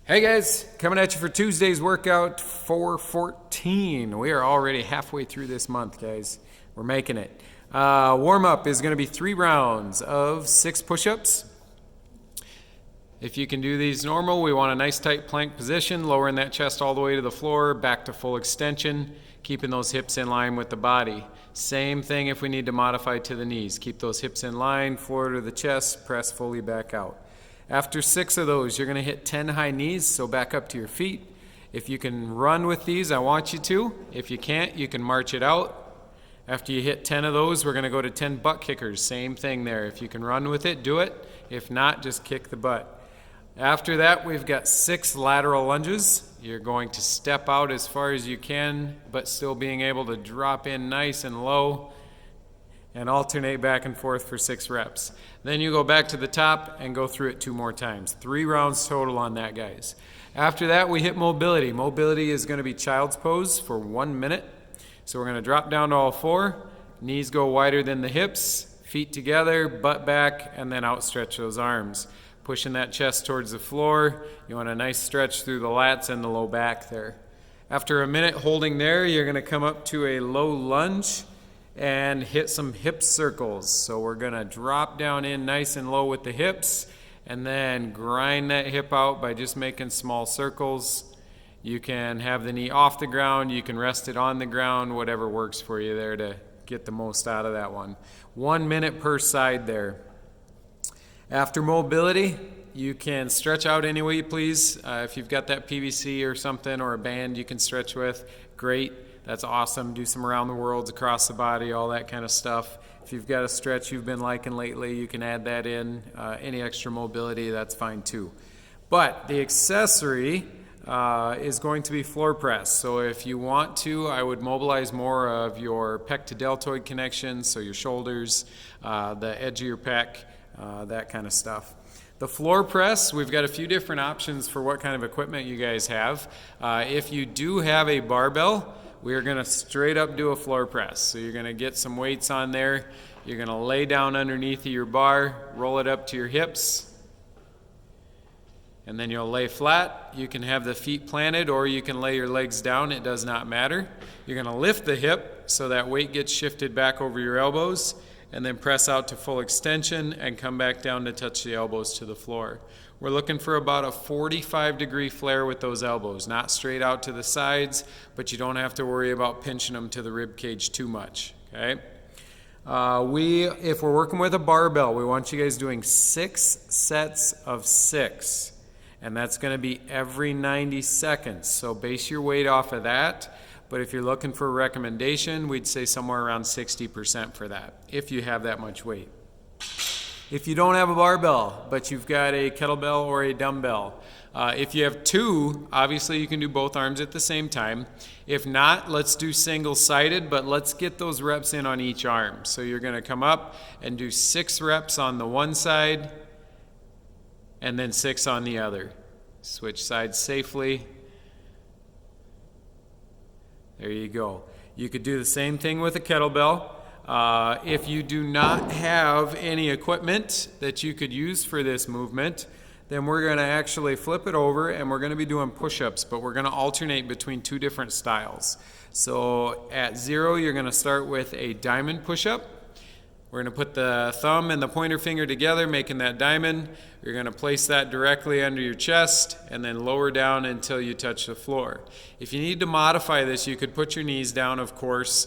Hey guys, coming at you for Tuesday's workout 414. We are already halfway through this month, guys. We're making it. Warm up is going to be 3 rounds of 6 push-ups. If you can do these normal, we want a nice tight plank position, lowering that chest all the way to the floor, back to full extension, keeping those hips in line with the body. Same thing if we need to modify to the knees. Keep those hips in line, floor to the chest, press fully back out. After 6 of those, you're going to hit 10 high knees, so back up to your feet. If you can run with these, I want you to. If you can't, you can march it out. After you hit 10 of those, we're going to go to 10 butt kickers. Same thing there. If you can run with it, do it. If not, just kick the butt. After that, we've got 6 lateral lunges. You're going to step out as far as you can, but still being able to drop in nice and low and alternate back and forth for 6 reps. Then you go back to the top and go through it 2 more times. 3 rounds total on that, guys. After that, we hit mobility. Mobility is going to be child's pose for 1 minute. So we're going to drop down to all 4. Knees go wider than the hips, feet together, butt back, and then outstretch those arms. Pushing that chest towards the floor. You want a nice stretch through the lats and the low back there. After a minute holding there, you're going to come up to a low lunge and hit some hip circles. So we're going to drop down in nice and low with the hips and then grind that hip out by just making small circles. You can have the knee off the ground, you can rest it on the ground, whatever works for you there to get the most out of that one. 1 minute per side there. After mobility, you can stretch out any way you please. If you've got that PVC or something or a band you can stretch with, great. That's awesome. Do some around the worlds, across the body, all that kind of stuff. If you've got a stretch you've been liking lately, you can add that in. Any extra mobility, that's fine too. But the accessory is going to be floor press. So if you want to, I would mobilize more of your pec to deltoid connection, so your shoulders, the edge of your pec, that kind of stuff. The floor press, we've got a few different options for what kind of equipment you guys have. If you do have a barbell, we are going to straight up do a floor press. So you're going to get some weights on there. You're going to lay down underneath of your bar, roll it up to your hips, and then you'll lay flat. You can have the feet planted or you can lay your legs down. It does not matter. You're going to lift the hip so that weight gets shifted back over your elbows, and then press out to full extension and come back down to touch the elbows to the floor. We're looking for about a 45-degree flare with those elbows, not straight out to the sides, but you don't have to worry about pinching them to the rib cage too much, okay? If we're working with a barbell, we want you guys doing 6 sets of 6, and that's going to be every 90 seconds. So base your weight off of that. But if you're looking for a recommendation, we'd say somewhere around 60% for that, if you have that much weight. If you don't have a barbell, but you've got a kettlebell or a dumbbell, if you have 2, obviously you can do both arms at the same time. If not, let's do single-sided, but let's get those reps in on each arm. So you're going to come up and do 6 reps on the one side, and then 6 on the other. Switch sides safely. There you go. You could do the same thing with a kettlebell. If you do not have any equipment that you could use for this movement, then we're going to actually flip it over and we're going to be doing push-ups, but we're going to alternate between 2 different styles. So at 0, you're going to start with a diamond push-up. We're going to put the thumb and the pointer finger together, making that diamond. You're going to place that directly under your chest and then lower down until you touch the floor. If you need to modify this, you could put your knees down, of course,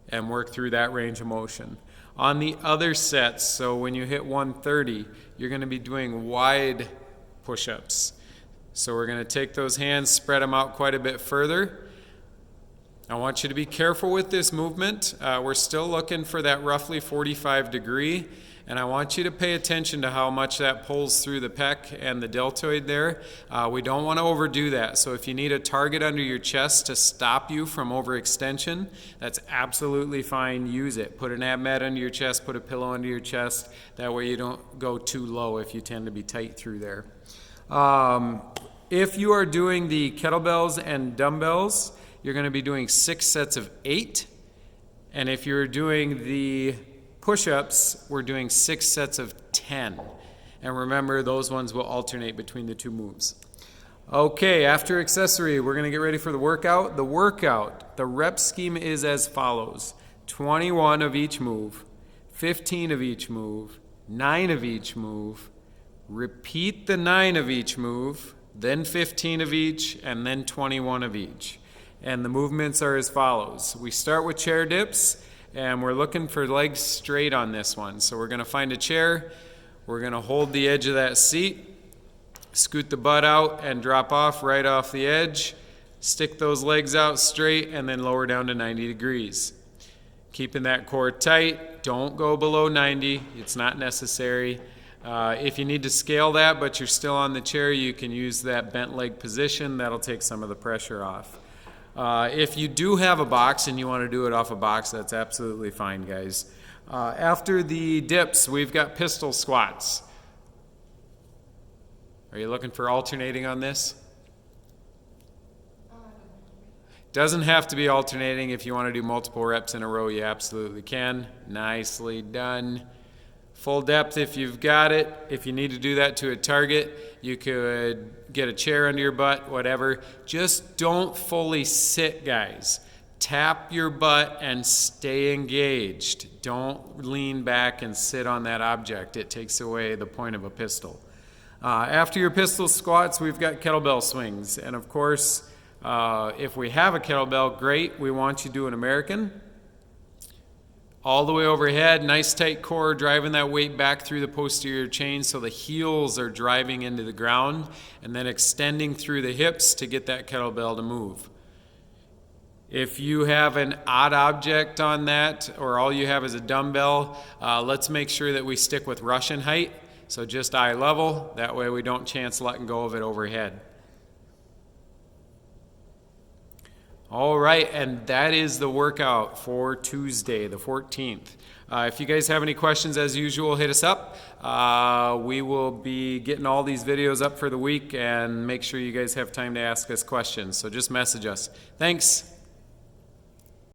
and work through that range of motion. On the other sets, so when you hit 130, you're going to be doing wide push-ups. So we're going to take those hands, spread them out quite a bit further. I want you to be careful with this movement. We're still looking for that roughly 45-degree, and I want you to pay attention to how much that pulls through the pec and the deltoid there. We don't want to overdo that, so if you need a target under your chest to stop you from overextension, that's absolutely fine. Use it. Put an ab mat under your chest, put a pillow under your chest. That way you don't go too low if you tend to be tight through there. If you are doing the kettlebells and dumbbells, you're going to be doing 6 sets of 8. And if you're doing the push-ups, we're doing 6 sets of 10. And remember, those ones will alternate between the two moves. Okay, after accessory, we're going to get ready for the workout. The rep scheme is as follows: 21 of each move, 15 of each move, 9 of each move, repeat the 9 of each move, then 15 of each, and then 21 of each. And the movements are as follows. We start with chair dips, and we're looking for legs straight on this one. So we're going to find a chair. We're going to hold the edge of that seat, scoot the butt out, and drop off right off the edge. Stick those legs out straight, and then lower down to 90 degrees. Keeping that core tight. Don't go below 90. It's not necessary. If you need to scale that, but you're still on the chair, you can use that bent leg position. That'll take some of the pressure off. If you do have a box and you want to do it off a box, that's absolutely fine, guys. After the dips, we've got pistol squats. Are you looking for alternating on this? Doesn't have to be alternating. If you want to do multiple reps in a row, you absolutely can. Nicely done. Full depth if you've got it. If you need to do that to a target, you could get a chair under your butt, whatever. Just don't fully sit, guys. Tap your butt and stay engaged. Don't lean back and sit on that object. It takes away the point of a pistol. After your pistol squats, we've got kettlebell swings. And of course, if we have a kettlebell, great. We want you to do an American. All the way overhead, nice tight core, driving that weight back through the posterior chain so the heels are driving into the ground, and then extending through the hips to get that kettlebell to move. If you have an odd object on that, or all you have is a dumbbell, let's make sure that we stick with Russian height, so just eye level. That way we don't chance letting go of it overhead. All right, and that is the workout for Tuesday, the 14th. If you guys have any questions, as usual, hit us up. We will be getting all these videos up for the week, and make sure you guys have time to ask us questions. So just message us. Thanks.